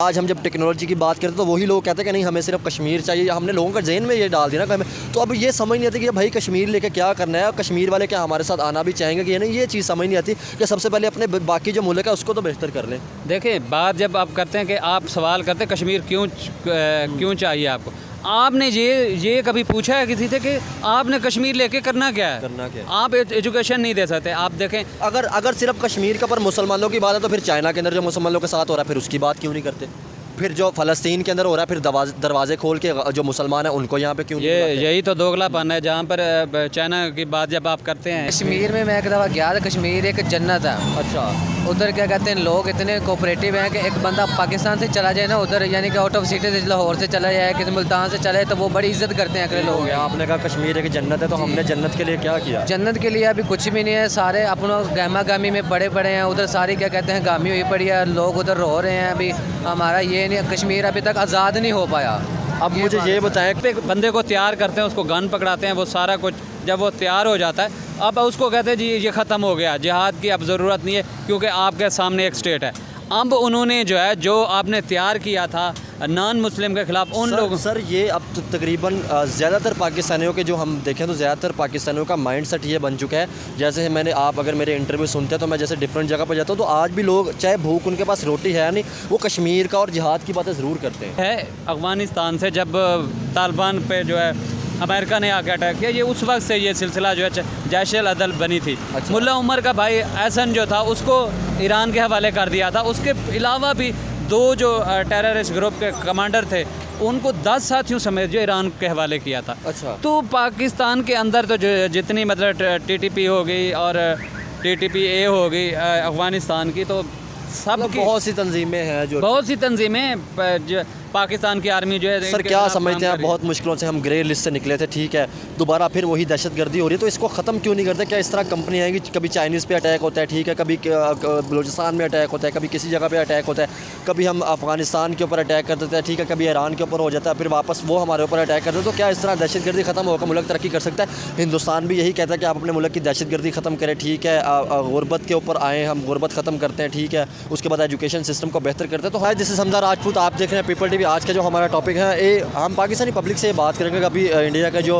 आज हम जब टेक्नोलॉजी की बात करते हैं तो वही लोग कहते हैं कि नहीं हमें सिर्फ कश्मीर चाहिए, या हमने लोगों का जहन में ये डाल दिया ना कि हमें, तो अब ये समझ नहीं आती कि भाई कश्मीर लेके क्या करना है, कश्मीर वाले क्या हमारे साथ आना भी चाहेंगे कि नहीं, ये चीज़ समझ नहीं आती कि सबसे पहले अपने बाकी जो मुल्क है उसको तो बेहतर कर लें। देखिए, बात जब आप करते हैं कि आप सवाल करते हैं कश्मीर क्यों चाहिए आपको, आपने ये कभी पूछा है किसी से कि आपने कश्मीर लेके करना क्या है? आप एजुकेशन नहीं दे सकते। आप देखें, अगर सिर्फ कश्मीर का पर मुसलमानों की बात है तो फिर चाइना के अंदर जो मुसलमानों के साथ हो रहा है फिर उसकी बात क्यों नहीं करते? फिर जो फ़लस्तीन के अंदर हो रहा है फिर दरवाजे खोल के जो मुसलमान है उनको यहाँ पे क्यों नहीं बुलाते? यही तो दोगलापन है। जहाँ पर चाइना की बात जब आप करते हैं, कश्मीर में मैं एक दफ़ा गया था, कश्मीर एक जन्नत है। अच्छा, उधर क्या कहते हैं, लोग इतने कोऑपरेटिव हैं कि एक बंदा पाकिस्तान से चला जाए ना उधर, यानी कि आउट ऑफ सिटी से, लाहौर से चला जाए, किसी मुल्तान से चला जाए, तो वो बड़ी इज्जत करते हैं अगले लोग। हो गया आपने कहा कश्मीर एक जन्नत है, तो हमने जन्नत के लिए क्या किया? जन्नत के लिए अभी कुछ भी नहीं है, सारे अपना गहमा गहमी में पड़े पड़े हैं उधर, सारी क्या कहते हैं गामी हुई पड़ी है, लोग उधर रो रहे हैं। अभी हमारा ये नहीं, कश्मीर अभी तक आज़ाद नहीं हो पाया। अब मुझे ये बताएं, एक बंदे को तैयार करते हैं, उसको गन पकड़ाते हैं, वो सारा कुछ जब वो तैयार हो जाता है, अब उसको कहते हैं जी ये ख़त्म हो गया, जिहाद की अब ज़रूरत नहीं है क्योंकि आपके सामने एक स्टेट है। अब उन्होंने जो आपने तैयार किया था नॉन मुस्लिम के ख़िलाफ़ उन लोगों, सर ये अब तो तकरीबन ज़्यादातर पाकिस्तानियों के जो हम देखें तो ज़्यादातर पाकिस्तानियों का माइंड सेट ये बन चुका है। जैसे आप अगर मेरे इंटरव्यू सुनते हैं तो मैं जैसे डिफरेंट जगह पर जाता हूँ तो आज भी लोग चाहे भूख उनके पास रोटी है नहीं, वो कश्मीर का और जिहाद की बातें ज़रूर करते हैं। अफ़गानिस्तान से जब तालिबान पे जो है अमेरिका ने आके अटैक किया, ये उस वक्त से ये सिलसिला जो है जैश-ए-अदल बनी थी। अच्छा। मुल्ला उमर का भाई एहसन जो था उसको ईरान के हवाले कर दिया था। उसके अलावा भी 2 जो टेररिस्ट ग्रुप के कमांडर थे उनको 10 साथियों समेत जो ईरान के हवाले किया था। अच्छा, तो पाकिस्तान के अंदर तो जो जितनी मतलब TTP हो गई और TTPA हो गई अफ़गानिस्तान की, तो सब मतलब बहुत सी तंजीमें हैं जो बहुत सी तंजीमें पाकिस्तान की आर्मी जो है। सर क्या समझते हैं आप, बहुत मुश्किलों से हम ग्रे लिस्ट से निकले थे, ठीक है, दोबारा फिर वही दहशतगर्दी हो रही है, तो इसको ख़त्म क्यों नहीं करते? क्या इस तरह कंपनी आएंगी, कभी चाइनीज़ पे अटैक होता है, ठीक है, कभी बलूचिस्तान में अटैक होता है, कभी किसी जगह पे अटैक होता है, कभी हम अफ़गानिस्तान के ऊपर अटैक कर देते हैं, ठीक है, कभी ईरान के ऊपर हो जाता है, फिर वापस वो हमारे ऊपर अटैक करते हैं, तो क्या इस तरह दहशतगर्दी ख़त्म होकर मुल्क तरक्की कर सकता है? हिंदुस्तान भी यही कहता है कि आप अपने मुल्क की दहशतगर्दी ख़त्म करें, ठीक है, गुरबत के ऊपर आएँ, हम गुरबत ख़त्म करते हैं, ठीक है, उसके बाद एजुकेशन सिस्टम को बेहतर करते हैं। तो हाय, दिस इज़ हमजा राजपूत, आप देख रहे हैं पीपल टीवी। आज का जो हमारा टॉपिक है हम पाकिस्तानी पब्लिक से बात करेंगे। अभी इंडिया का जो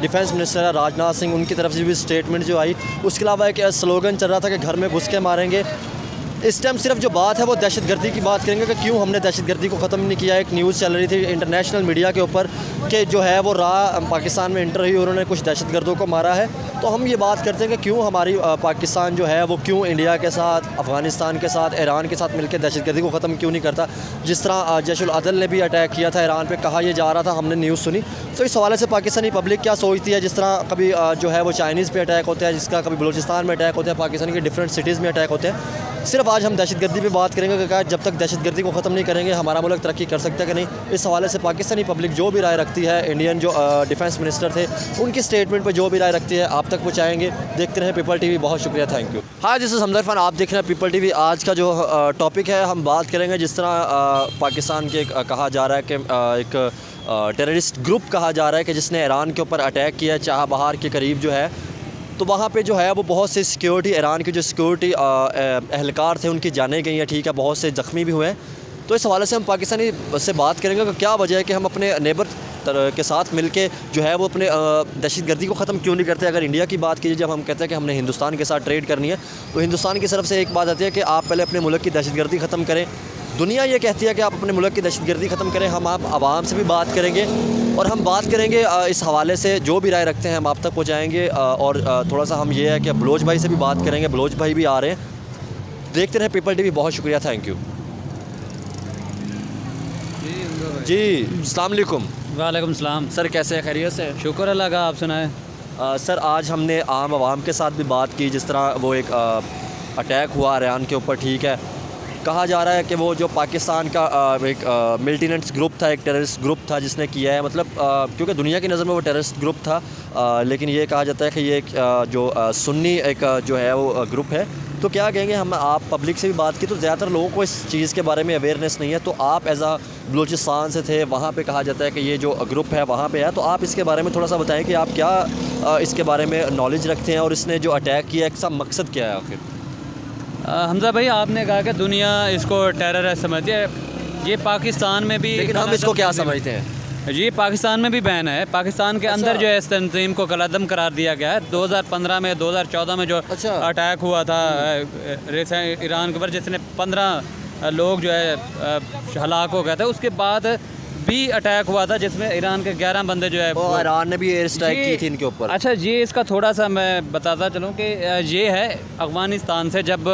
डिफेंस मिनिस्टर है राजनाथ सिंह, उनकी तरफ से भी स्टेटमेंट जो आई, उसके अलावा एक स्लोगन चल रहा था कि घर में घुस के मारेंगे। इस टाइम सिर्फ जो बात है वो दहशतगर्दी की बात करेंगे कि क्यों हमने दहशतगर्दी को ख़त्म नहीं किया। एक न्यूज़ चल रही थी इंटरनेशनल मीडिया के ऊपर कि जो है वो पाकिस्तान में एंटर हुई, उन्होंने कुछ दहशतगर्दों को मारा है। तो हम ये बात करते हैं कि क्यों हमारी पाकिस्तान जो है वो क्यों इंडिया के साथ, अफ़गानिस्तान के साथ, ईरान के साथ मिलकर दहशतगर्दी को ख़त्म क्यों नहीं करता? जिस तरह जैश-उल-अदल ने भी अटैक किया था ईरान पे, कहा यह जा रहा था, हमने न्यूज़ सुनी। तो इस हवाले से पाकिस्तानी पब्लिक क्या सोचती है? जिस तरह कभी जो है वो चाइनीज़ पे अटैक होता है, जिसका कभी बलूचिस्तान में अटैक होता है, पाकिस्तान के डिफरेंट सिटीज़ में अटैक होते हैं। सिर्फ आज हम दहशतगर्दी पे बात करेंगे कि जब तक दहशतगर्दी को ख़त्म नहीं करेंगे हमारा मुल्क तरक्की कर सकता है कि नहीं। इस हवाले से पाकिस्तानी पब्लिक जो भी राय रखती है, इंडियन जो डिफेंस मिनिस्टर थे उनकी स्टेटमेंट पे जो भी राय रखती है आप तक पहुँचाएंगे। देखते रहें पीपल टीवी। बहुत शुक्रिया, thank you. Hi, this is Hamza Irfan, आप देख रहे हैं पीपल टीवी। आज का जो टॉपिक है हम बात करेंगे, जिस तरह पाकिस्तान के कहा जा रहा है कि एक टेररिस्ट ग्रुप कहा जा रहा है कि जिसने ईरान के ऊपर अटैक किया है चाबहार के करीब जो है, तो वहाँ पे जो है वो बहुत से सिक्योरिटी, ईरान के जो सिक्योरिटी एहलकार थे उनकी जानें गई हैं, ठीक है, बहुत से ज़ख्मी भी हुए हैं। तो इस हवाले से हम पाकिस्तानी से बात करेंगे कि क्या वजह है कि हम अपने नेबर के साथ मिलके जो है वो अपने दहशतगर्दी को ख़त्म क्यों नहीं करते? अगर इंडिया की बात कीजिए, जब हम कहते हैं कि हमने हिंदुस्तान के साथ ट्रेड करनी है तो हिंदुस्तान की तरफ से एक बात आती है कि आप पहले अपने मुल्क की दहशतगर्दी ख़त्म करें। दुनिया ये कहती है कि आप अपने मुल्क की दहशतगर्दी ख़त्म करें। हम आप आवाम से भी बात करेंगे और हम बात करेंगे इस हवाले से, जो भी राय रखते हैं हम आप तक पहुँचाएँगे। और थोड़ा सा हम ये है कि बलोच भाई से भी बात करेंगे, बलोच भाई भी आ रहे हैं। देखते रहें पीपल टीवी। बहुत शुक्रिया, थैंक यू जी। अस्सलाम वालेकुम। वालेकुम सलाम। सर कैसे हैं, खैरियत से? शुक्र अल्लाह का, आप सुनाएं। सर आज हमने आम आवाम के साथ भी बात की, जिस तरह वो एक अटैक हुआ ईरान के ऊपर, ठीक है, कहा जा रहा है कि वो जो पाकिस्तान का एक मिलिटेंट्स ग्रुप था, एक टेररिस्ट ग्रुप था जिसने किया है, मतलब क्योंकि दुनिया की नज़र में वो टेररिस्ट ग्रुप था, लेकिन ये कहा जाता है कि ये एक जो सुन्नी एक जो है वो ग्रुप है। तो क्या कहेंगे हम, आप पब्लिक से भी बात की तो ज़्यादातर लोगों को इस चीज़ के बारे में अवेयरनेस नहीं है। तो आप एज़ आ बलूचिस्तान से थे, वहाँ पे कहा जाता है कि ये जो ग्रुप है वहाँ पे है, तो आप इसके बारे में थोड़ा सा बताएं कि आप क्या इसके बारे में नॉलेज रखते हैं और इसने जो अटैक किया इसका मकसद क्या है आखिर? हमजा भाई, आपने कहा कि दुनिया इसको टेरर समझती है। ये पाकिस्तान में भी लेकिन हम इसको क्या समझते हैं? जी पाकिस्तान में भी बैन है। पाकिस्तान के अंदर जो है इस तंजीम को कलअदम करार दिया गया है। 2015 में 2014 में जो अटैक हुआ था ईरान के ऊपर, जिसने 15 लोग जो है हलाक हो गए थे, उसके बाद भी अटैक हुआ था जिसमें ईरान के 11 बंदे जो है ईरान ने भी एयर स्ट्राइक की थी इनके ऊपर। अच्छा, ये इसका थोड़ा सा मैं बताता चलूँ कि ये है अफ़गानिस्तान से जब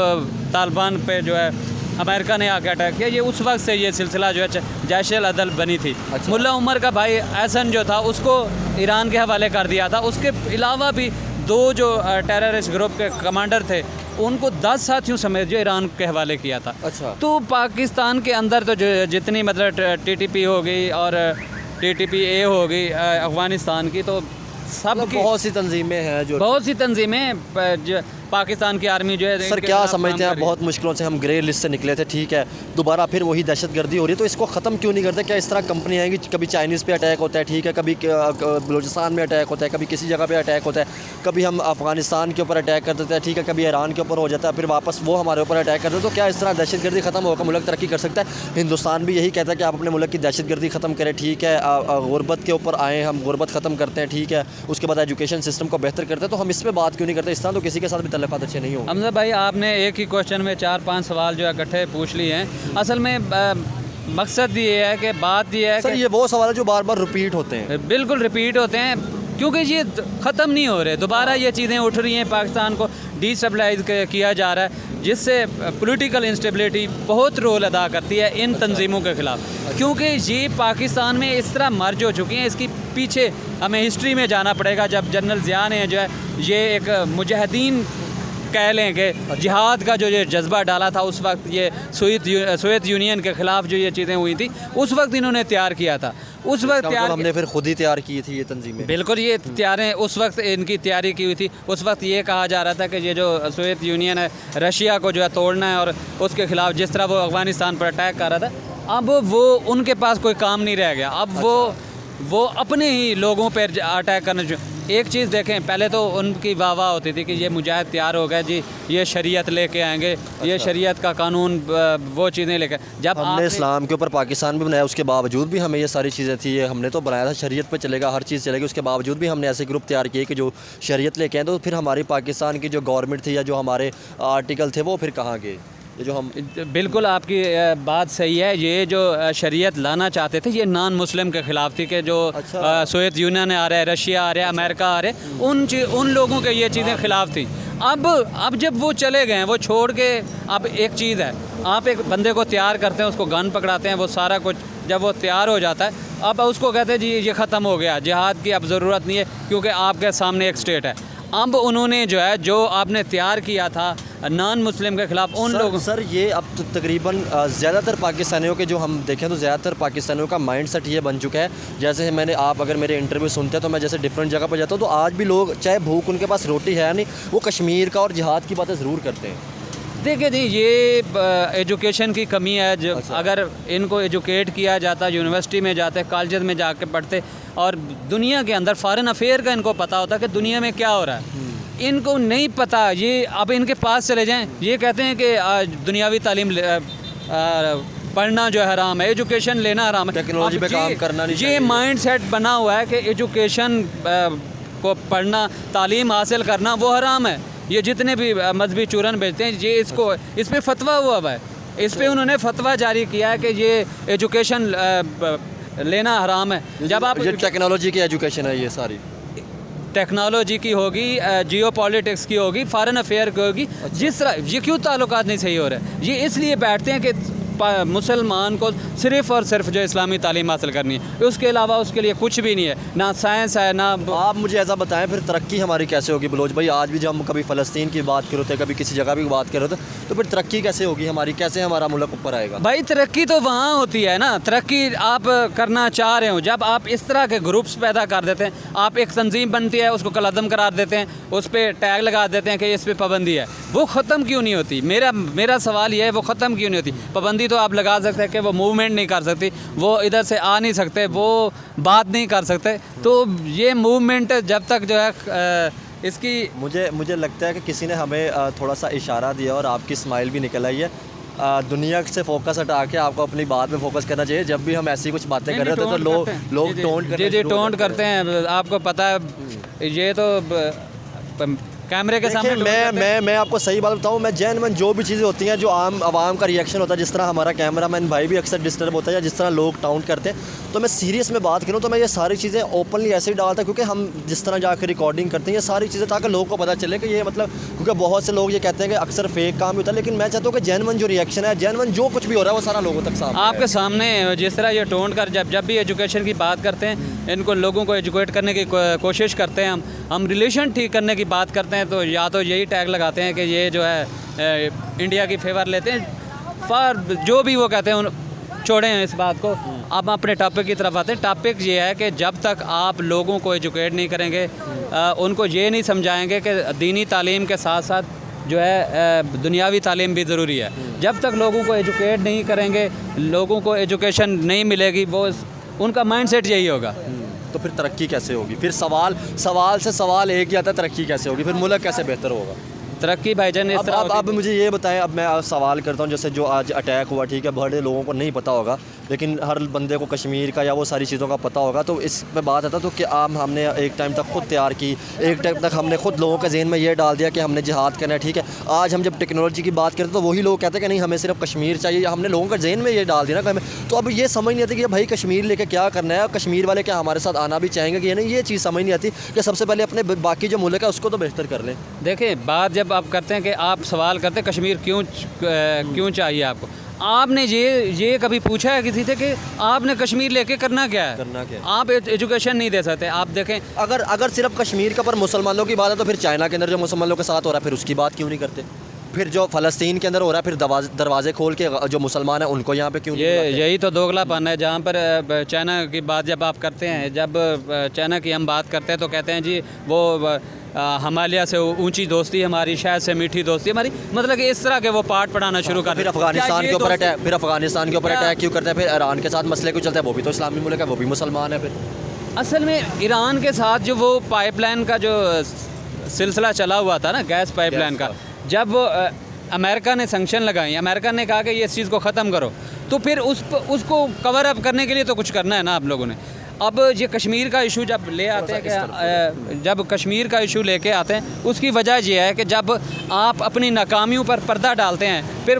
तालिबान पे जो है अमेरिका ने आके अटैक किया, ये उस वक्त से ये सिलसिला जो है जैश-ए-अदल बनी थी। अच्छा। मुल्ला उमर का भाई एहसन जो था उसको ईरान के हवाले कर दिया था। उसके अलावा भी 2 जो टेररिस्ट ग्रुप के कमांडर थे उनको 10 साथियों समेत जो ईरान के हवाले किया था। अच्छा। तो पाकिस्तान के अंदर तो जो जितनी मतलब टीटीपी हो गई और टीटीपी-ए हो गई अफ़गानिस्तान की, तो सब मतलब बहुत सी तंजीमें हैं जो बहुत सी तंजीमें पाकिस्तान की आर्मी जो है। सर क्या समझते हैं? बहुत मुश्किलों से हम ग्रे लिस्ट से निकले थे, ठीक है, दोबारा फिर वही दहशतगर्दी हो रही है, तो इसको ख़त्म क्यों नहीं करते? क्या इस तरह कंपनी आएंगी, कभी चाइनीज़ पे अटैक होता है, ठीक है, कभी बलूचिस्तान में अटैक होता है, कभी किसी जगह पे अटैक होता है, कभी हम अफ़गानिस्तान के ऊपर अटैक कर देते हैं, ठीक है, कभी ईरान के ऊपर हो जाता है, फिर वापस वो हमारे ऊपर अटैक करते हैं। तो क्या इस तरह दहशतगर्दी ख़त्म होकर मुल्क तरक्की कर सकता है? हिंदुस्तान भी यही कहता है कि आप अपने मुल्क की दहशतगर्दी ख़त्म करें, ठीक है, गुरबत के ऊपर आएँ, हम गुरबत ख़त्म करते हैं, ठीक है, उसके बाद एजुकेशन सिस्टम को बेहतर करते हैं। तो हम इस पर बात क्यों नहीं करते? इस तरह तो किसी के साथ भी तल्लुकात अच्छे नहीं होंगे। हमजा भाई, आपने एक ही क्वेश्चन में 4-5 सवाल जो है इकट्ठे पूछ लिए हैं। असल में मकसद ये है कि बात ये है सर, ये वो सवाल है जो बार बार रिपीट होते हैं। बिल्कुल रिपीट होते हैं, क्योंकि ये ख़त्म नहीं हो रहे। दोबारा ये चीज़ें उठ रही हैं, पाकिस्तान को डिस्टेबलाइज किया जा रहा है, जिससे पॉलिटिकल इंस्टेबिलिटी बहुत रोल अदा करती है इन तंजीमों के ख़िलाफ़। क्योंकि ये पाकिस्तान में इस तरह मर्ज हो चुकी हैं, इसकी पीछे हमें हिस्ट्री में जाना पड़ेगा। जब जनरल ज़िया ने जो है ये एक मुजाहिदीन कह लें कि जिहाद का जो ये जज्बा डाला था, उस वक्त ये सोवियत यूनियन के ख़िलाफ़ जो ये चीज़ें हुई थी, उस वक्त इन्होंने तैयार किया था। उस वक्त तैयार हमने फिर खुद ही तैयार की थी ये तंजीमें। बिल्कुल, ये तैयारें उस वक्त इनकी तैयारी की हुई थी। उस वक्त ये कहा जा रहा था कि ये जो सोवियत यूनियन है, रशिया को जो है तोड़ना है, और उसके ख़िलाफ़ जिस तरह वो अफ़गानिस्तान पर अटैक कर रहा था, अब वो उनके पास कोई काम नहीं रह गया। अब वो अपने ही लोगों पर अटैक करना चाहिए। एक चीज़ देखें, पहले तो उनकी वाह होती थी कि ये मुजाहिद तैयार हो गए जी, ये शरीयत लेके आएंगे, ये शरीयत का कानून, वो चीज़ें लेकर। जब हमने इस्लाम के ऊपर पाकिस्तान भी बनाया, उसके बावजूद भी हमें ये सारी चीज़ें थी, ये हमने तो बनाया था शरीयत पे चलेगा, हर चीज़ चलेगी, उसके बावजूद भी हमने ऐसे ग्रुप तैयार किए कि जो शरीयत लेके आए। तो फिर हमारी पाकिस्तान की जो गवर्नमेंट थी या जो हमारे आर्टिकल थे वो फिर कहाँ गए? ये जो हम बिल्कुल आपकी बात सही है। ये जो शरीयत लाना चाहते थे, ये नॉन मुस्लिम के ख़िलाफ़ थी कि जो सोवियत यूनियन आ रहा है, रशिया आ रहा है, अमेरिका आ रहे हैं, उन लोगों के ये चीज़ें ख़िलाफ़ थी। अब जब वो चले गए हैं, वो छोड़ के, अब एक चीज़ है, आप एक बंदे को तैयार करते हैं, उसको गन पकड़ाते हैं, वो सारा कुछ जब वो तैयार हो जाता है, अब उसको कहते हैं जी ये ख़त्म हो गया, जिहाद की अब ज़रूरत नहीं है, क्योंकि आपके सामने एक स्टेट है। अब उन्होंने जो है, जो आपने तैयार किया था नॉन मुस्लिम के ख़िलाफ़, उन लोगों सर ये अब तो तकरीबन ज़्यादातर पाकिस्तानियों के, जो हम देखें तो ज़्यादातर पाकिस्तानियों का माइंड सेट ये बन चुका है। जैसे आप अगर मेरे इंटरव्यू सुनते हैं तो मैं जैसे डिफरेंट जगह पर जाता हूँ, तो आज भी लोग, चाहे भूख उनके पास रोटी है नहीं, वो कश्मीर का और जिहाद की बातें ज़रूर करते हैं। देखिए जी, ये एजुकेशन की कमी है। जो अगर इनको एजुकेट किया जाता, यूनिवर्सिटी में जाते, कॉलेज में जाके पढ़ते, और दुनिया के अंदर फॉरेन अफेयर का इनको पता होता कि दुनिया में क्या हो रहा है, इनको नहीं पता। ये अब इनके पास चले जाएं, ये कहते हैं कि दुनियावी तालीम पढ़ना जो है हराम है, एजुकेशन लेना हराम है, टेक्नोलॉजी पे काम करना नहीं चाहिए। ये माइंड सेट बना हुआ है कि एजुकेशन को पढ़ना, तालीम हासिल करना वो हराम है। ये जितने भी मजहबी चूरन भेजते हैं, ये इस पर फतवा हुआ है, इस पर उन्होंने फतवा जारी किया है कि ये एजुकेशन लेना हराम है। जब आप ये टेक्नोलॉजी की एजुकेशन है, ये सारी टेक्नोलॉजी की होगी, जियो पॉलिटिक्स की होगी, फॉरेन अफेयर की होगी। जिस तरह ये क्यों ताल्लुकात नहीं सही हो रहे, ये इसलिए बैठते हैं कि मुसलमान को सिर्फ़ और सिर्फ जो इस्लामी तालीम हासिल करनी है, उसके अलावा उसके लिए कुछ भी नहीं है, ना साइंस है ना। आप मुझे ऐसा बताएं, फिर तरक्की हमारी कैसे होगी बलोच भाई? आज भी जब हम कभी फ़लस्तीन की बात कर रहे थे, कभी किसी जगह भी बात कर रहे थे, तो फिर तरक्की कैसे होगी हमारी? कैसे हमारा मुल्क ऊपर आएगा? भाई तरक्की तो वहाँ होती है ना, तरक्की आप करना चाह रहे हो, जब आप इस तरह के ग्रुप्स पैदा कर देते हैं, आप एक तंजीम बनती है, उसको कलअदम करार देते हैं, उस पर टैग लगा देते हैं कि इस पर पाबंदी है, वो ख़त्म क्यों नहीं होती? मेरा सवाल ये है, वो ख़त्म क्यों नहीं होती? पाबंदी तो आप लगा सकते हैं कि वो मूवमेंट नहीं कर सकती, वो इधर से आ नहीं सकते, वो बात नहीं कर सकते, तो ये मूवमेंट जब तक जो है इसकी मुझे लगता है कि किसी ने हमें थोड़ा सा इशारा दिया और आपकी स्माइल भी निकल आई है। दुनिया से फोकस हटा के आपको अपनी बात में फोकस करना चाहिए। जब भी हम ऐसी कुछ बातें कर रहे थे तो लोग टोंट जी टोंट करते हैं। आपको पता है ये तो कैमरे के सामने मैं आपको सही बात बताऊं, मैं जेन्युइन जो भी चीज़ें होती हैं जो आम आवाम का रिएक्शन होता है, जिस तरह हमारा कैमरामैन भाई भी अक्सर डिस्टर्ब होता है या जिस तरह लोग टाउट करते हैं, तो मैं सीरियस में बात करूं तो मैं ये सारी चीज़ें ओपनली ऐसे ही डालता, क्योंकि हम जिस तरह जाकर रिकॉर्डिंग करते हैं ये सारी चीज़ें ताकि लोगों को पता चले कि ये मतलब, क्योंकि बहुत से लोग ये कहते हैं कि अक्सर फेक काम होता है, लेकिन मैं चाहता हूँ कि जेन्युइन जो रिएक्शन है, जेन्युइन जो कुछ भी हो रहा है वो सारा लोगों तक सामने आपके सामने जिस तरह ये टोंट कर जब भी एजुकेशन की बात करते हैं, इनको लोगों को एजुकेट करने की कोशिश करते हैं, हम रिलेशन ठीक करने की बात करते हैं, तो या तो यही टैग लगाते हैं कि ये जो है इंडिया की फेवर लेते हैं। फॉर जो भी वो कहते हैं छोड़ें इस बात को। अब अपने टॉपिक की तरफ आते हैं। टॉपिक ये है कि जब तक आप लोगों को एजुकेट नहीं करेंगे, उनको ये नहीं समझाएंगे कि दीनी तालीम के साथ साथ जो है दुनियावी तालीम भी ज़रूरी है, जब तक लोगों को एजुकेट नहीं करेंगे, लोगों को एजुकेशन नहीं मिलेगी, वो उनका माइंडसेट यही होगा। तो फिर तरक्की कैसे होगी? फिर सवाल से सवाल एक ही आता है, तरक्की कैसे होगी? फिर मुल्क कैसे बेहतर होगा? तरक्की भाईजान इस तरह अब मुझे ये बताएं, अब मैं सवाल करता हूँ, जैसे जो आज अटैक हुआ, ठीक है, बड़े लोगों को नहीं पता होगा, लेकिन हर बंदे को कश्मीर का या वो सारी चीज़ों का पता होगा, तो इस पे बात आता तो कि हमने एक टाइम तक खुद तैयार की, एक टाइम तक हमने खुद लोगों के जहन में ये डाल दिया कि हमने जिहाद करना है, ठीक है। आज हम जब टेक्नोलॉजी की बात करते तो वही लोग कहते हैं कि नहीं हमें सिर्फ कश्मीर चाहिए, या हमने लोगों के जहन में ये डाल दिया ना हमें, तो अब ये समझ नहीं आती कि भाई कश्मीर लेके क्या करना है, कश्मीर वाले क्या हमारे साथ आना भी चाहेंगे कि नहीं, ये चीज़ समझ नहीं आती कि सबसे पहले अपने बाकी जो मुल्क है उसको तो बेहतर कर लें। देखिए, बात जब आप करते हैं कि आप सवाल करते हैं कश्मीर क्यों चाहिए आपको, आपने ये कभी पूछा है किसी से कि आपने कश्मीर लेके करना क्या है? आप एजुकेशन नहीं दे सकते। आप देखें, अगर सिर्फ कश्मीर का पर मुसलमानों की बात है तो फिर चाइना के अंदर जो मुसलमानों के साथ हो रहा है फिर उसकी बात क्यों नहीं करते? फिर जो फ़लस्तीन के अंदर हो रहा है फिर दरवाजे खोल के जो मुसलमान हैं उनको यहाँ पे क्यों नहीं बुलाते? यही तो दोगलापन है। जहाँ पर चाइना की बात जब आप करते हैं, जब चाइना की हम बात करते हैं तो कहते हैं जी वो हिमालय से ऊंची दोस्ती हमारी, शायद से मीठी दोस्ती हमारी, मतलब कि इस तरह के वो पाठ पढ़ाना शुरू कर। फिर अफगानिस्तान के ऊपर अटैक क्यों करते हैं? फिर ईरान के साथ मसले क्यों चलते हैं? वो भी तो इस्लामी मुल्क है, वो भी मुसलमान है। फिर असल में ईरान के साथ जो वो पाइपलाइन का जो सिलसिला चला हुआ था ना, गैस पाइपलाइन का, जब वो अमेरिका ने सैंक्शन लगाई, अमेरिका ने कहा कि ये इस चीज़ को ख़त्म करो, तो फिर उसको कवर अप करने के लिए तो कुछ करना है ना आप लोगों ने। अब ये कश्मीर का इशू जब ले आते हैं कि जब कश्मीर का इशू लेके आते हैं, उसकी वजह ये है कि जब आप अपनी नाकामियों पर पर्दा डालते हैं, फिर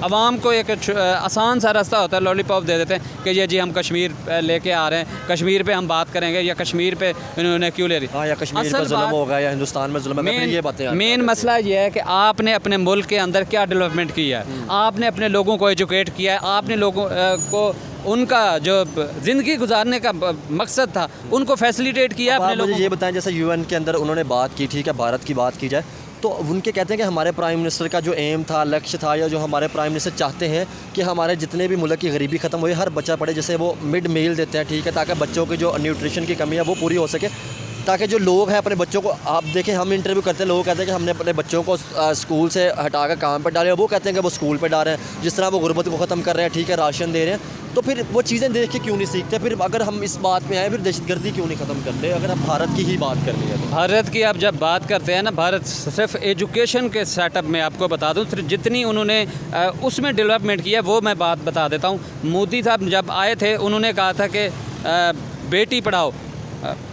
आवाम को एक आसान सा रास्ता होता है, लॉलीपॉप दे देते हैं कि ये जी हम कश्मीर लेके आ रहे हैं, कश्मीर पे हम बात करेंगे, या कश्मीर पे इन्होंने क्यों ले रही, हाँ, या कश्मीर पे जुल्म होगा या हिंदुस्तान में जुल्म है। ये बातें, मेन मसला ये है कि आपने अपने मुल्क के अंदर क्या डेवलपमेंट किया है, आपने अपने लोगों को एजुकेट किया है, आपने लोगों को उनका जो ज़िंदगी गुजारने का मकसद था उनको फैसिलिटेट किया अपने लोगों। मुझे ये बताएं, जैसे यूएन के अंदर उन्होंने बात की, ठीक है, भारत की बात की जाए तो उनके कहते हैं कि हमारे प्राइम मिनिस्टर का जो एम था, लक्ष्य था, या जो हमारे प्राइम मिनिस्टर चाहते हैं कि हमारे जितने भी मुल्क की गरीबी ख़त्म हो, हर बच्चा पढ़े, जैसे वो मिड मील देते हैं, ठीक है, ताकि बच्चों की जो न्यूट्रिशन की कमी है वो पूरी हो सके, ताकि जो लोग हैं अपने बच्चों को, आप देखें हम इंटरव्यू करते हैं, लोग कहते हैं कि हमने अपने बच्चों को स्कूल से हटा कर काम पर डाले, वो कहते हैं कि वो स्कूल पर डाल रहे हैं, जिस तरह वो गुर्बत को ख़त्म कर रहे हैं, ठीक है, राशन दे रहे हैं, तो फिर वो चीज़ें देख के क्यों नहीं सीखते? फिर अगर हम इस बात में आए, फिर दहशतगर्दी क्यों नहीं ख़त्म करते? अगर हम भारत की ही बात करनी है तो भारत की आप जब बात करते हैं ना, भारत सिर्फ एजुकेशन के सेटअप में आपको बता दूं, जितनी उन्होंने उसमें डेवलपमेंट किया वो मैं बात बता देता हूं। मोदी साहब जब आए थे उन्होंने कहा था कि बेटी पढ़ाओ,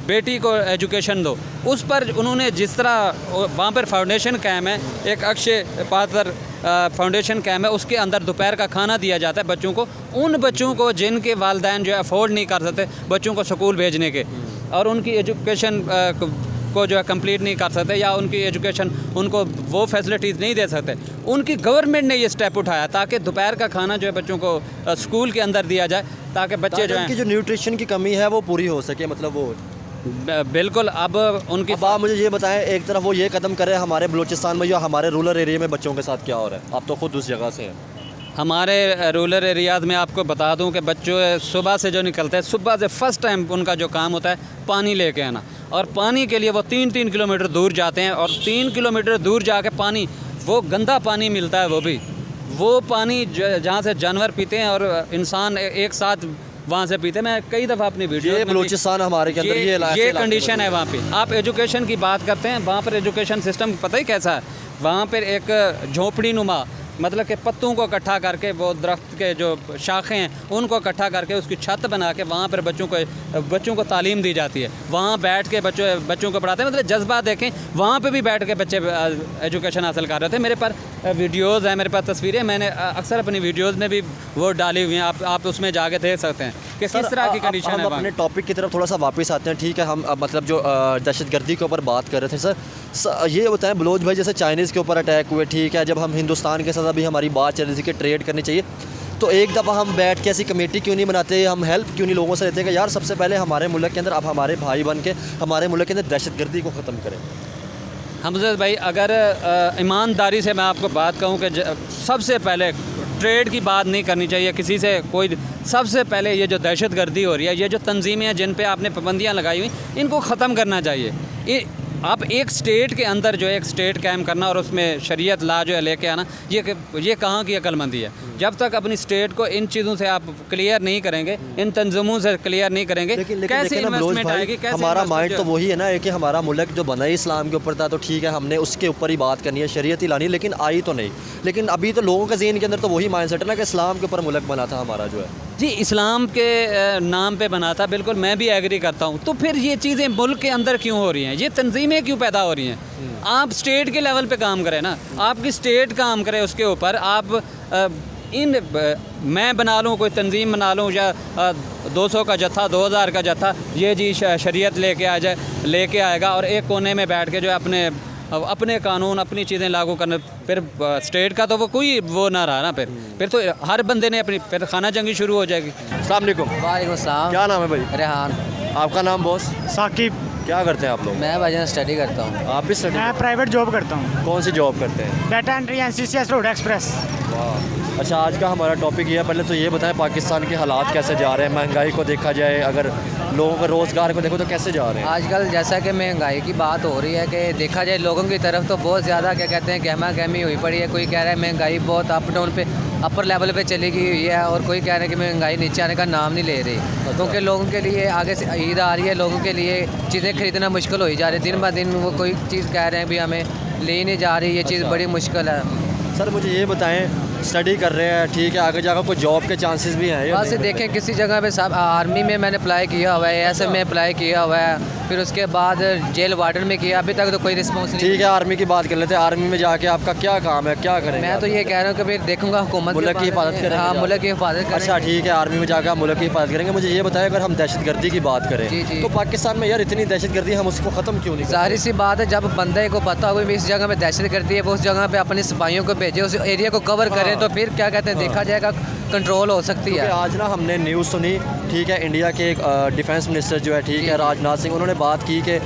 बेटी को एजुकेशन दो, उस पर उन्होंने जिस तरह वहाँ पर फाउंडेशन कायम है, एक अक्षय पात्र फाउंडेशन कायम है, उसके अंदर दोपहर का खाना दिया जाता है बच्चों को, उन बच्चों को जिनके वालिदैन जो है अफोर्ड नहीं कर सकते बच्चों को स्कूल भेजने के, और उनकी एजुकेशन को जो है कंप्लीट नहीं कर सकते, या उनकी एजुकेशन उनको वो फैसिलिटीज़ नहीं दे सकते, उनकी गवर्नमेंट ने ये स्टेप उठाया ताकि दोपहर का खाना जो है बच्चों को स्कूल के अंदर दिया जाए, ताकि बच्चे जो है जो न्यूट्रिशन की कमी है वो पूरी हो सके, मतलब वो बिल्कुल। अब उनकी आप मुझे ये बताएं, एक तरफ वो ये कदम कर रहे हैं हमारे बलूचिस्तान में, या हमारे रूरल एरिया में बच्चों के साथ क्या हो रहा है? आप तो खुद उस जगह से हैं। हमारे रूरल एरियाज़ में आपको बता दूं कि बच्चों सुबह से जो निकलते हैं, सुबह से फ़र्स्ट टाइम उनका जो काम होता है पानी लेके आना, और पानी के लिए वो 3-3 किलोमीटर दूर जाते हैं, और 3 किलोमीटर दूर जाके पानी, वो गंदा पानी मिलता है, वो पानी जहाँ से जानवर पीते हैं और इंसान एक साथ वहाँ से पीते हैं। मैं कई दफ़ा अपनी वीडियो में, बलूचिस्तान हमारे के अंदर ये कंडीशन है वहाँ पे। आप एजुकेशन की बात करते हैं, वहाँ पर एजुकेशन सिस्टम पता ही कैसा है, वहाँ पर एक झोपड़ी नुमा मतलब कि पत्तों को इकट्ठा करके वो दरख्त के जो शाखें हैं उनको इकट्ठा करके उसकी छत बना के वहाँ पर बच्चों को तालीम दी जाती है। वहाँ बैठ के बच्चों को पढ़ाते हैं। मतलब जज्बा देखें, वहाँ पे भी बैठ के बच्चे एजुकेशन हासिल कर रहे थे। मेरे पास वीडियोज़ हैं, मेरे पास तस्वीरें, मैंने अक्सर अपनी वीडियोज़ में भी वो डाली हुई हैं। आप उसमें जाके देख सकते हैं कि किस तरह की कंडीशन है। हम अपने टॉपिक की तरफ थोड़ा सा वापस आते हैं, ठीक है। हम मतलब जो दहशतगर्दी के ऊपर बात कर रहे थे सर, ये बताएं बलोच भाई, जैसे चाइनीज़ के ऊपर अटैक हुए, ठीक है, जब हम हिंदुस्तान के साथ अभी हमारी बात चल रही थी कि ट्रेड करनी चाहिए, तो एक दफ़ा हम बैठ के ऐसी कमेटी क्यों नहीं बनाते, हम हेल्प क्यों नहीं लोगों से लेते हैं कि यार सबसे पहले हमारे मुल्क के अंदर, आप हमारे भाई बन के हमारे मुल्क के अंदर दहशतगर्दी को ख़त्म करें। हमज़द भाई, अगर ईमानदारी से मैं आपको बात कहूँ कि सबसे पहले ट्रेड की बात नहीं करनी चाहिए किसी से कोई। सबसे पहले ये जो दहशतगर्दी हो रही है, ये जो तंजीमें हैं जिन पे आपने पाबंदियाँ लगाई हुई, इनको ख़त्म करना चाहिए। आप एक स्टेट के अंदर जो है एक स्टेट कायम करना और उसमें शरीयत ला जो है लेके आना, ये कहाँ की अक्लमंदी है। जब तक अपनी स्टेट को इन चीज़ों से आप क्लियर नहीं करेंगे, इन तंजीमों से क्लियर नहीं करेंगे, कैसे इन्वेस्टमेंट आएगी, कैसे हमारा माइंड तो वही है ना कि हमारा मुल्क जो बना ही इस्लाम के ऊपर था, तो ठीक है हमने उसके ऊपर ही बात करनी है, शरीयत ही लानी, लेकिन आई तो नहीं। लेकिन अभी तो लोगों के ज़हन के अंदर तो वही माइंड सेट है ना कि इस्लाम के ऊपर मुल्क बना था हमारा जो है। जी, इस्लाम के नाम पे बना था, बिल्कुल मैं भी एग्री करता हूँ। तो फिर ये चीज़ें मुल्क के अंदर क्यों हो रही हैं, ये तंजीमें क्यों पैदा हो रही हैं? आप स्टेट के लेवल पे काम करें ना, आपकी स्टेट काम करे उसके ऊपर। आप मैं बना लूँ, कोई तंजीम बना लूँ, या 200 का जत्था, 2000 का जत्था, ये जी शरीयत लेके आएगा और एक कोने में बैठ के जो है अपने कानून, अपनी चीज़ें लागू करने, फिर स्टेट का तो वो कोई वो ना रहा ना। फिर तो हर बंदे ने फिर खाना जंगी शुरू हो जाएगी। अस्सलाम वालेकुम। वालेकुम सलाम। क्या नाम है भाई? रेहान। आपका नाम बॉस? साकिब। क्या करते हैं आप लोग? मैं भाईजान स्टडी करता हूँ। आप भी स्टडी? मैं प्राइवेट जॉब करता हूँ। कौन सी जॉब करते हैं? Data entry NCCS road express. वाह, अच्छा। आज का हमारा टॉपिक ये है, पहले तो ये बताएं पाकिस्तान के हालात कैसे जा रहे हैं, महंगाई को देखा जाए, अगर लोगों के रोज़गार को देखो तो कैसे जा रहे हैं आजकल? जैसा कि महंगाई की बात हो रही है कि देखा जाए लोगों की तरफ तो बहुत ज़्यादा क्या कहते हैं गहमा गहमी हुई पड़ी है। कोई कह रहा है महंगाई बहुत अपर लेवल पे चली गई हुई है, और कोई कह रहा है कि महंगाई नीचे आने का नाम नहीं ले रही। क्योंकि लोगों के लिए आगे से ईद आ रही है, लोगों के लिए चीज़ें खरीदना मुश्किल हो ही जा रही है। दिन ब दिन वो कोई चीज़ कह रहे हैं भी हमें ले नहीं जा रही, ये चीज़ बड़ी मुश्किल है। सर मुझे ये बताएं, स्टडी कर रहे हैं, ठीक है, आगे जाकर कोई जॉब के चांसेस भी हैं? वहाँ से देखें किसी जगह पे साहब, आर्मी में मैंने अप्लाई किया हुआ है, ASF में अप्लाई किया हुआ है, फिर उसके बाद जेल वार्डन में किया, अभी तक तो कोई रिस्पॉन्स नहीं। ठीक है, आर्मी की बात कर लेते हैं। आर्मी में जाके आपका क्या काम है, क्या करेंगे? मैं तो ये कह रहा हूँ कि फिर देखूंगा हुकूमत मुल्क की हिफाजत करेंगे। हाँ, मुल्क की हिफाजत करेंगे। अच्छा ठीक है, आर्मी में जाकर आप मुल्क की हिफाजत करेंगे। मुझे ये बताएं, अगर हम दहशतगर्दी की बात करें जी। तो पाकिस्तान में यार इतनी दहशतगर्दी, हम उसको ख़त्म क्यों नहीं? जाहिर सी बात है, जब बंदे को पता हो भी इस जगह में दहशतगर्दी है, वो उस जगह पे अपने सिपाहियों को भेजे, उस एरिया को कवर करें, तो फिर क्या कहते हैं देखा जाएगा कंट्रोल हो सकती है। आज ना हमने न्यूज़ सुनी, ठीक है, इंडिया के एक डिफेंस मिनिस्टर जो है, ठीक है, राजनाथ सिंह, उन्होंने बात की कि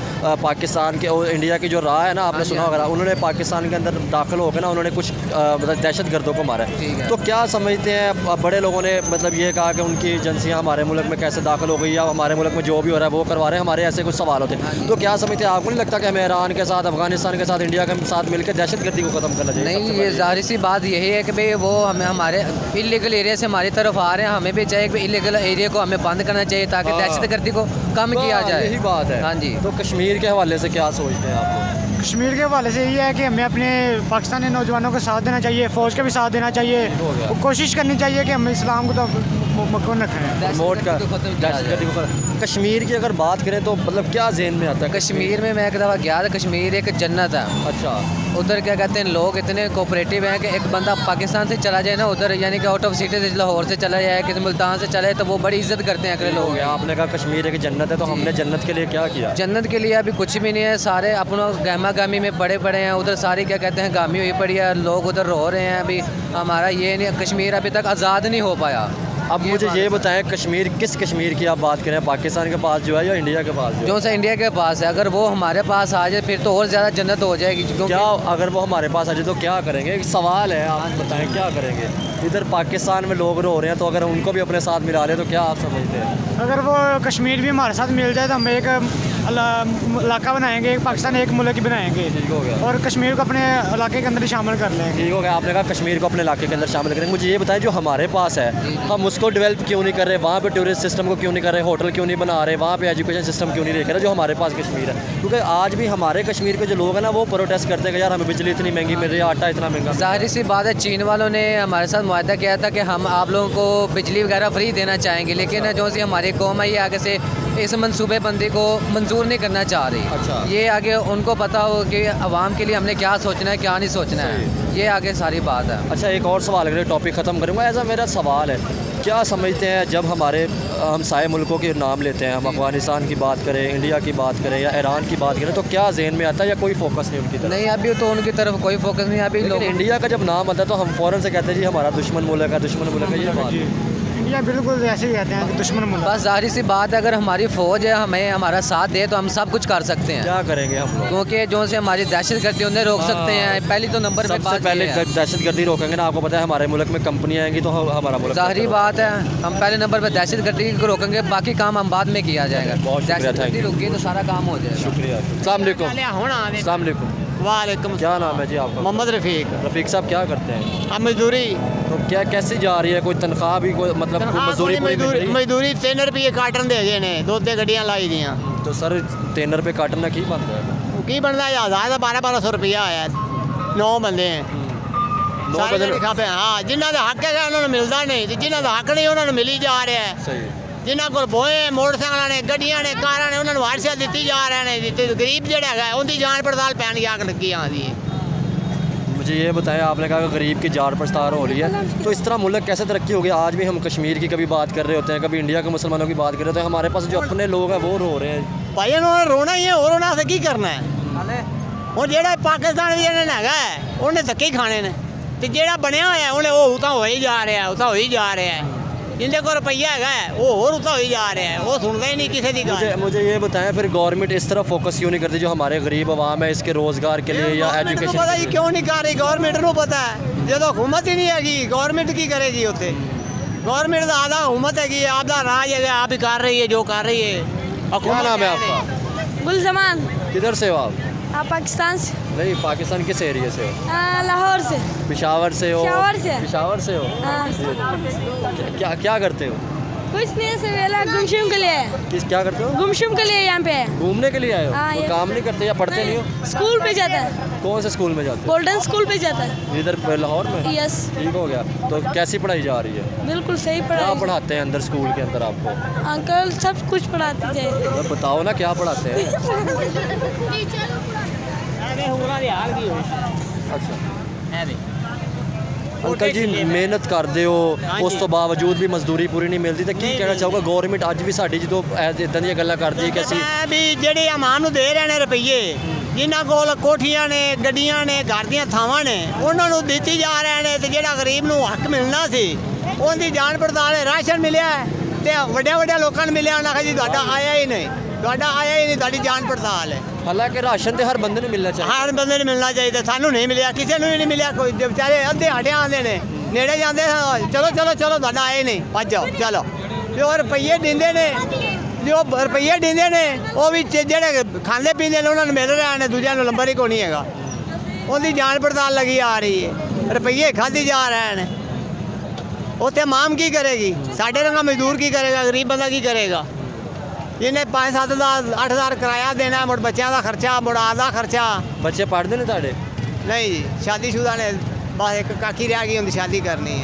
पाकिस्तान के और इंडिया की जो राह है ना, आपने सुना होगा, उन्होंने पाकिस्तान के अंदर दाखिल होकर ना उन्होंने कुछ मतलब दहशतगर्दों को मारा है। तो क्या समझते हैं बड़े लोगों ने मतलब ये कहा कि उनकी एजेंसियाँ हमारे मुल्क में कैसे दाखिल हो गई, या हमारे मुल्क में जो भी हो रहा है वो करवा रहे हैं, हमारे ऐसे कुछ सवाल होते हैं। तो क्या समझते हैं, आपको नहीं लगता कि हमें ईरान के साथ, अफगानिस्तान के साथ, इंडिया के साथ मिलकर दहशतगर्दी को ख़त्म करना चाहिए? नहीं, ये जाहिर सी बात यही है कि भाई वो हमें हमारे इलीगल एरिया से हमारी तरफ आ रहे हैं, हमें भी चाहिए कि इलीगल एरिया को हमें बंद करना चाहिए ताकि दहशतगर्दी को कम किया जाए। यही बात है। हाँ जी। तो कश्मीर के हवाले से क्या सोचते हैं आप लोग? कश्मीर के हवाले से यही है कि हमें अपने पाकिस्तानी नौजवानों को साथ देना चाहिए, फ़ौज का भी साथ देना चाहिए, कोशिश करनी चाहिए कि हम इस्लाम को तो मकबूल रखें, प्रमोट कर दहशतगर्दी को। कश्मीर की अगर बात करें तो मतलब क्या ज़हन में आता है? कश्मीर में मैं एक दफ़ा गया था, कश्मीर एक जन्नत है। अच्छा। उधर क्या कहते हैं लोग इतने कोऑपरेटिव हैं कि एक बंदा पाकिस्तान से चला जाए ना उधर, यानी कि आउट ऑफ सिटी से लाहौर से चला जाए, किसी मुल्तान से चला जाए, तो वो बड़ी इज्जत करते हैं अगले लोग। आपने कहा कश्मीर एक जन्नत है, तो हमने जन्नत के लिए क्या किया? जन्नत के लिए अभी कुछ भी नहीं है, सारे अपना गहमा गामी में पड़े पड़े हैं। उधर सारी क्या कहते हैं गामी हुई पड़ी है, लोग उधर रो रहे हैं। अभी हमारा ये नहीं, कश्मीर अभी तक आज़ाद नहीं हो पाया। अब मुझे ये बताएं, कश्मीर किस कश्मीर की आप बात करें, पाकिस्तान के पास जो है या इंडिया के पास जो सा इंडिया के पास है, अगर वो हमारे पास आ जाए फिर तो और ज़्यादा जन्नत हो जाएगी। क्या अगर वो हमारे पास आ जाए तो क्या करेंगे? एक सवाल है, आप बताएं क्या करेंगे? इधर पाकिस्तान में लोग रो रहे हैं, तो अगर उनको भी अपने साथ मिला रहे हैं तो क्या आप समझते हैं? अगर वो कश्मीर भी हमारे साथ मिल जाए तो हम एक इलाका बनाएंगे, एक पाकिस्तान एक मुल्क ही बनाएंगे ठीक हो गया। और कश्मीर को अपने इलाके के अंदर ही शामिल कर लेंगे। ठीक हो गया, आपने कहा कश्मीर को अपने इलाके के अंदर शामिल करेंगे। मुझे ये बताएं, जो हमारे पास है हम उसको डेवलप क्यों नहीं कर रहे? वहाँ पे टूरिस्ट सिस्टम को क्यों नहीं कर रहे? होटल क्यों नहीं बना रहे? वहाँ पे एजुकेशन सिस्टम क्यों नहीं लेकर रहे जो हमारे पास कश्मीर है? क्योंकि आज भी हमारे कश्मीर के जो लोग हैं ना, वो प्रोटेस्ट करते हैं कि यार हमें बिजली इतनी महंगी मिल रही है, आटा इतना महंगा। ज़ाहिर सी बात है, चीन वालों ने हमारे साथ मुआहदा किया था कि हम आप लोगों को बिजली वगैरह फ्री देना चाहेंगे, लेकिन जो सी हमारी कौम है ये आगे से इस मनसूबे बंदी को मंजूर नहीं करना चाह रही। अच्छा। ये आगे उनको पता हो कि आवाम के लिए हमने क्या सोचना है क्या नहीं सोचना है, ये आगे सारी बात है। अच्छा, एक और सवाल अगर टॉपिक ख़त्म करूँगा, ऐसा मेरा सवाल है, क्या समझते हैं जब हमारे हमसाए मुल्कों के नाम लेते हैं, हम अफ़गानिस्तान की बात करें, इंडिया की बात करें या ईरान की बात करें, तो क्या जहन में आता है या कोई फोकस नहीं उनकी तरफ? नहीं, अभी तो उनकी तरफ कोई फोकस नहीं है। अभी लेकिन लोग इंडिया का जब नाम आता है तो हम फ़ौरन से कहते हैं जी हमारा दुश्मन मुल्क है, दुश्मन मुल्क है। ये बात जी, इंडिया बिल्कुल ऐसे ही कहते हैं कि दुश्मन मुल्क। बस जाहिर सी बात है, अगर हमारी फ़ौज है हमें हमारा साथ दे तो हम सब कुछ कर सकते हैं, क्या करेंगे हम लोग? क्योंकि जो से हमारी दहशत गर्दी उन्हें रोक सकते हैं। पहली तो नंबर पे सबसे बात पहले ये है। दहशत गर्दी रोकेंगे ना, आपको पता है हमारे मुल्क में कंपनियाँ आएंगी तो हमारा मुल्क जाहिर बात है, हम पहले नंबर पे दहशत गर्दी को रोकेंगे, बाकी काम हम बाद में किया जाएगा। बहुत शुक्रिया, दहशत गर्दी थैंक यू। रुकी तो सारा काम हो जाएगा। शुक्रिया। अस्सलाम वालेकुम। अस्सलाम वालेकुम। वालेकुम। क्या नाम है जी आपका? मोहम्मद रफ़ीक। रफ़ीक साहब क्या करते हैं? अब मजदूरी तो क्या कैसी जा रही है? कोई तनख्वाह भी कोई मतलब कोई मजदूरी पूरी मिल रही है? मजदूरी 3 रुपये काटन दे गए ने, 2 गड्डियां लाई दियां। तो सर 3 रुपये काटना की बनता है? की बनता है? हज़ार 1200 रुपया आया, 9 बंदे हैं। 9 सारे बंदे लिखा पे हाँ, जिन्हों का हक है उन्होंने मिलता नहीं, तो जिन्हों का हक नहीं उन्होंने मिली जा रहा है। सही है। जिन्हों को बोए मोटरसाइकिल ने, गड्डियां ने, कारां ने, उन्होंने वारसा दी जा रहे हैं। गरीब जोड़ा है उनकी जान पड़ताल पैन की आग लगी आती है। मुझे ये बताएं, आपने कहा कि गरीब की जान पड़ताल हो रही है, तो इस तरह मुल्क कैसे तरक्की हो गई? आज भी हम कश्मीर की कभी बात कर रहे होते हैं, कभी इंडिया के मुसलमानों की बात कर रहे होते हैं, हमारे पास जो अपने लोग हैं वो रो रहे हैं। भाई उन्होंने रोना ही है, और रोना से की करना है? और जेड़ा पाकिस्तान भी इन्हें हैगा है उन्हें धक्के ही खाने ने, तो जेड़ा बनया होया उन्हें वो उता हो ही जा रहा है, उता हो ही जा रहा है। जिंदे को रुपया है वो और उता हो ही जा रहा है, वो सुनता ही नहीं किसी की गल। मुझे ये बताएं, फिर गवर्नमेंट इस तरह फोकस क्यों नहीं करती जो हमारे गरीब आवाम है, इसके रोज़गार के लिए या गवर्नमेंट को पता ही एजुकेशन? क्यों नहीं कर रही? गवर्नमेंट को पता है, जो तो हुकूमत ही नहीं हैगी, गवर्नमेंट की करेगी उत्थे? गवर्नमेंट का आधा हुकूमत हैगी, आपका राज है, आप ही कर रही है जो कर रही है। क्या नाम है आपका? गुलजमान। किधर से हो आप? आप पाकिस्तान से? नहीं, पाकिस्तान किस एरिया से हो? लाहौर से। पेशावर से हो? पेशावर से। पेशावर से हो? हाँ। क्या क्या करते हो? कुछ नहीं, से वेला गुमशुम के लिए। किस क्या करते हो? गुमशुम के लिए यहाँ पे है। घूमने के लिए आए हो? हाँ, कोई ये- काम नहीं करते या पढ़ते नहीं हो? स्कूल पे जाता है, कौन से स्कूल में जाते हो? गोल्डन स्कूल पे जाता है। इधर लाहौर में? यस, ठीक हो गया। तो कैसी पढ़ाई जा रही है? बिल्कुल सही क्या पढ़ाई। पढ़ाते हैं अंदर स्कूल के अंदर आपको? अंकल सब कुछ पढ़ाते थे। तो बताओ ना क्या पढ़ाते हैं? अच्छा अंकल जी, ਮਿਹਨਤ ਕਰਦੇ ਹੋ ਉਸ ਤੋਂ ਬਾਵਜੂਦ ਵੀ ਮਜ਼ਦੂਰੀ ਪੂਰੀ ਨਹੀਂ ਮਿਲਦੀ, ਤਾਂ ਕੀ ਕਹਿਣਾ ਚਾਹੋਗੇ? ਗਵਰਨਮੈਂਟ ਅੱਜ ਵੀ ਸਾਡੀ ਜਦੋਂ ਇਦਾਂ ਦੀਆਂ ਗੱਲਾਂ ਕਰਦੀ ਹੈ ਕਿ ਅਸੀਂ ਮੈਂ ਵੀ ਜਿਹੜੇ ਆਵਾਮ ਨੂੰ ਦੇ ਰਹੇ ਨੇ ਰੁਪਈਏ, ਜਿਨ੍ਹਾਂ ਕੋਲ ਕੋਠੀਆਂ ਨੇ, ਗੱਡੀਆਂ ਨੇ, ਘਰ ਦੀਆਂ ਥਾਵਾਂ ਨੇ, ਉਹਨਾਂ ਨੂੰ ਦਿੱਤੀ ਜਾ ਰਹੇ ਨੇ, ਤੇ ਜਿਹੜਾ ਗਰੀਬ ਨੂੰ ਹੱਕ ਮਿਲਣਾ ਸੀ ਉਹਦੀ ਜਾਣ ਪੜਤਾਲ ਹੈ। ਰਾਸ਼ਨ ਮਿਲਿਆ ਹੈ ਤੇ ਵੱਡੇ ਲੋਕਾਂ ਨੂੰ ਮਿਲਿਆ, ਉਹਨਾਂ ਕਹਿੰਦੇ ਜੀ ਤੁਹਾਡਾ ਆਇਆ ਹੀ ਨਹੀਂ, ਤੁਹਾਡਾ ਆਇਆ ਹੀ ਨਹੀਂ, ਤੁਹਾਡੀ ਜਾਣ ਪੜਤਾਲ ਹੈ। ਹਾਲਾਂਕਿ ਰਾਸ਼ਨ ਤੇ ਹਰ ਬੰਦੇ ਨੂੰ ਮਿਲਣਾ ਚਾਹੀਦਾ। ਹਰ ਬੰਦੇ ਨੂੰ ਮਿਲਣਾ ਚਾਹੀਦਾ, ਸਾਨੂੰ ਨਹੀਂ ਮਿਲਿਆ, ਕਿਸੇ ਨੂੰ ਵੀ ਨਹੀਂ ਮਿਲਿਆ। ਕੋਈ ਵਿਚਾਰੇ ਅੱਧੇ ਹਟਿਆ ਆਉਂਦੇ ਨੇ, ਨੇੜੇ ਜਾਂਦੇ ਚਲੋ ਚਲੋ ਚਲੋ ਤੁਹਾਡਾ ਆਏ ਨਹੀਂ, ਭੱਜ ਜਾਓ ਚਲੋ। ਜੋ ਰੁਪਈਏ ਦਿੰਦੇ ਨੇ, ਜੋ ਰੁਪਈਏ ਦਿੰਦੇ ਨੇ, ਉਹ ਵੀ ਜਿਹੜੇ ਖਾਂਦੇ ਪੀਂਦੇ ਨੇ ਉਹਨਾਂ ਨੂੰ ਮਿਲ ਰਿਹਾ ਨੇ, ਦੂਜਿਆਂ ਨੂੰ ਨੰਬਰ ਹੀ ਕੋਈ ਨਹੀਂ ਹੈਗਾ। ਉਹਦੀ ਜਾਂਚ ਪੜਤਾਲ ਲੱਗੀ ਆ ਰਹੀ ਹੈ, ਰੁਪਈਏ ਖਾਧੀ ਜਾ ਰਹੇ ਨੇ। ਉੱਥੇ ਮਾਮ ਕੀ ਕਰੇਗੀ? ਸਾਡੇ ਰੰਗਾ ਮਜ਼ਦੂਰ ਕੀ ਕਰੇਗਾ? ਗਰੀਬ ਬੰਦਾ ਕੀ ਕਰੇਗਾ? ਜਿਹਨੇ 5-7 ਦਾ 8,000 ਕਿਰਾਇਆ ਦੇਣਾ, ਮੁੜ ਬੱਚਿਆਂ ਦਾ ਖਰਚਾ, ਮੁੜ ਆਦਾ ਖਰਚਾ। ਬੱਚੇ ਪੜ੍ਹਦੇ ਨੇ ਤੁਹਾਡੇ? ਨਹੀਂ ਜੀ, ਸ਼ਾਦੀशुदा ਨੇ, ਬਸ ਇੱਕ ਕਾਕੀ ਰਹਿ ਗਈ, ਹੁੰਦੀ ਸ਼ਾਦੀ ਕਰਨੀ ਹੈ।